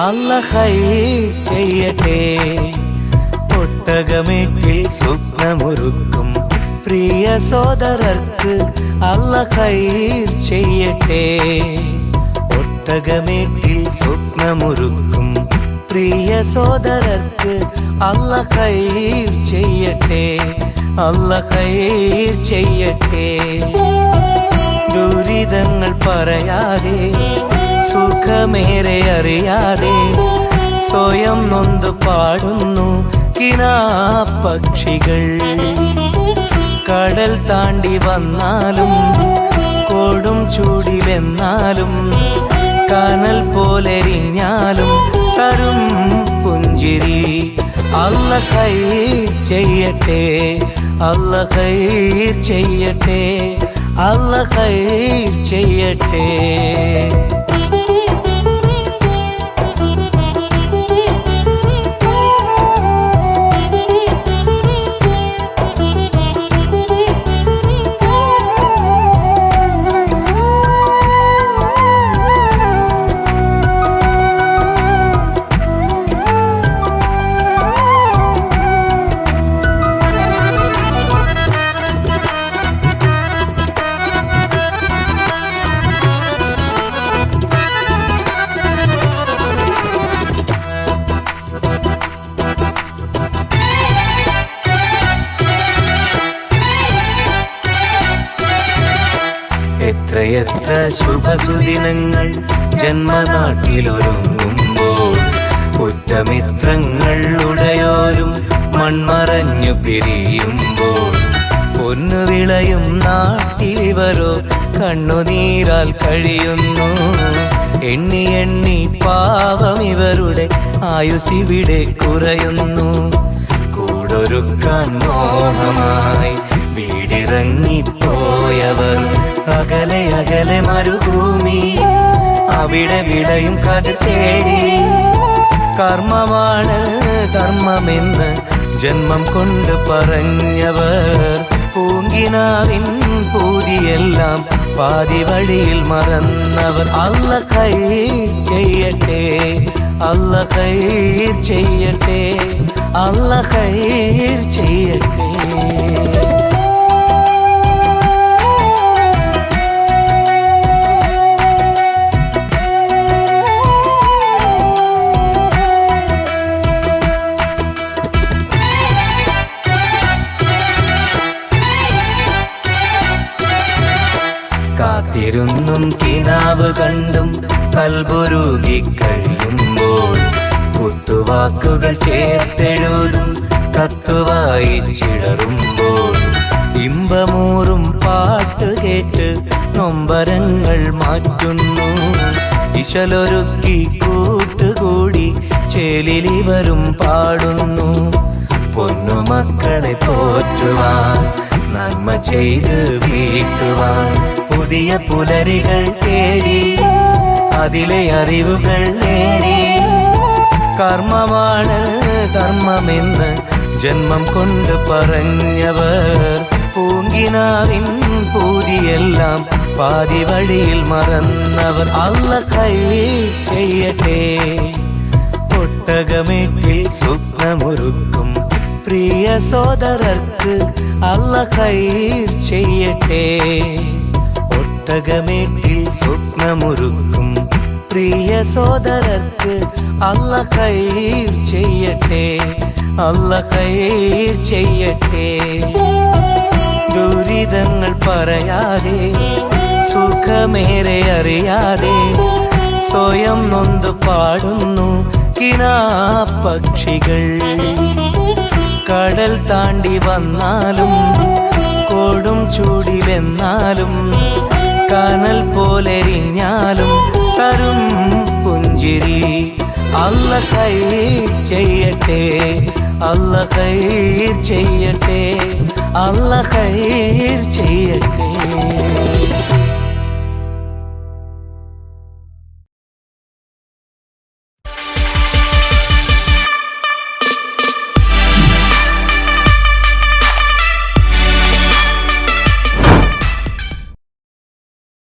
അല്ലാഹ് ഖൈർ ചെയ്യട്ടെ. ഒട്ടകമേട്ടിൽ സ്വപ്നമൊരുക്കും പ്രിയ സോദരർക്ക് അല്ലാഹ് ഖൈർ ചെയ്യട്ടെ. ഒട്ടകമേട്ടിൽ സ്വപ്നമൊരുക്കും പ്രിയ സോദരർക്ക് അല്ലാഹ് ഖൈർ ചെയ്യട്ടെ. അല്ലാഹ് ഖൈർ ചെയ്യട്ടെ. ദുരിതങ്ങൾ പറയാതെ സുഖമേറെ അറിയാതെ സ്വയം നൊന്ത് പാടുന്നു കിനാപ്പക്ഷികൾ. കടൽ താണ്ടി വന്നാലും കൊടും ചൂടിലെന്നാലും കനൽ പോലെരിഞ്ഞാലും തരും പുഞ്ചിരി. അല്ലാഹ് ഖൈർ ചെയ്യട്ടെ. അല്ലാഹ് ഖൈർ ചെയ്യട്ടെ. അല്ലാഹ് ഖൈർ ചെയ്യട്ടെ. എത്രയെത്ര ശുഭസുദിനങ്ങൾ ജന്മനാട്ടിലൊരുങ്ങുമ്പോൾ ഉറ്റമിത്രങ്ങൾ ഉടയോരും മൺമറഞ്ഞു പിരിയുമ്പോൾ പൊന്നു വിളയും നാട്ടിലിവരോ കണ്ണുനീരാൽ കഴിയുന്നു. എണ്ണി എണ്ണി പാവം ഇവരുടെ ആയുസിവിടെ കുറയുന്നു. കൂടൊരുക്കാൻ മോഹമായി വീടിറങ്ങിപ്പോയവർ അകലെ അകലെ മരുഭൂമി അവിടെ വിളയും കതിർ തേടി. കർമ്മമാണ് ധർമ്മമെന്ന് ജന്മം കൊണ്ട് പറഞ്ഞവർ പൂങ്കിനാവിൻ പൂതിയെല്ലാം പാതി വഴിയിൽ മറന്നവർ. അല്ലാഹ് ഖൈർ ചെയ്യട്ടെ. അല്ലാഹ് ഖൈർ ചെയ്യട്ടെ. അല്ലാഹ് ഖൈർ ചെയ്യട്ടെ. കാത്തിരുന്നും കിനാവ് കണ്ടും കൽബുരുകി കഴിയുമ്പോൾ കുത്തുവാക്കുകൾ ചേർത്തെഴുതും കത്തുവായിച്ചിടറുമ്പോൾ ഇമ്പമൂറും പാട്ട് കേട്ട് നൊമ്പരങ്ങൾ മാറ്റുന്നു. ഇശലൊരുക്കി കൂട്ടുകൂടി ചേലിലിവരും പാടുന്നു. പൊന്നുമക്കളെ പോറ്റുവാൻ നന്മ ചെയ്ത് വീട്ടുവാൻ പുതിയ പുലരികൾ തേടി അതിലെ അറിവുകൾ നേടി. കർമ്മമാണ് ധർമ്മമെന്ന് ജന്മം കൊണ്ട് പറഞ്ഞവർ പൂങ്കിനാവിൻ പൂതിയെല്ലാം പാതി വഴിയിൽ മറന്നവർ. അല്ലാഹ് ഖൈർ ചെയ്യട്ടെ. ഒട്ടകമേട്ടിൽ സ്വപ്നമൊരുക്കും പ്രിയ സോദരർക്ക് അല്ലാഹ് ഖൈർ ചെയ്യട്ടെ. ഒട്ടകമേട്ടിൽ സ്വപ്നമൊരുക്കും പ്രിയ സോദരർക്ക് അല്ലാഹ് ഖൈർ ചെയ്യട്ടെ. അല്ലാഹ് ഖൈർ ചെയ്യട്ടെ. ദുരിതങ്ങൾ പറയാതെ സുഖമേറെ അറിയാതെ സ്വയം നൊന്ത് പാടുന്നു കിനാപ്പക്ഷികൾ. കടൽ താണ്ടി വന്നാലും കൊടും ചൂടിലെന്നാലും കനൽ പോലെരിഞ്ഞാലും തരും പുഞ്ചിരി. അല്ലാഹ് ഖൈർ ചെയ്യട്ടെ. അല്ലാഹ് ഖൈർ ചെയ്യട്ടെ. അല്ലാഹ് ഖൈർ ചെയ്യട്ടെ.